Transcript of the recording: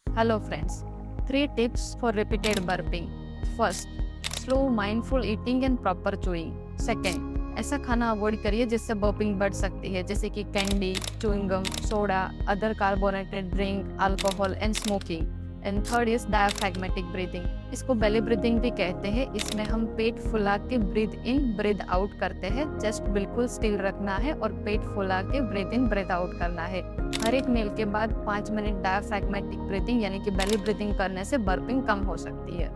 Hello friends, 3 tips for repeated burping. First, slow mindful eating and proper chewing. Second, ऐसा खाना avoid करिए जिससे burping बढ़ सकती है, जैसे कि candy, chewing gum, soda, other carbonated drink, alcohol and smoking. And third is diaphragmatic breathing. इसको बेली ब्रीथिंग भी कहते हैं. इसमें हम पेट फुला के ब्रीथ इन ब्रीथ आउट करते हैं. चेस्ट बिल्कुल स्टिल रखना है और पेट फुला के ब्रीथ इन ब्रीथ आउट करना है. हर एक मील के बाद 5 मिनट डायफ्रैग्मेटिक ब्रीथिंग यानी कि बेली ब्रीथिंग करने से बर्पिंग कम हो सकती है.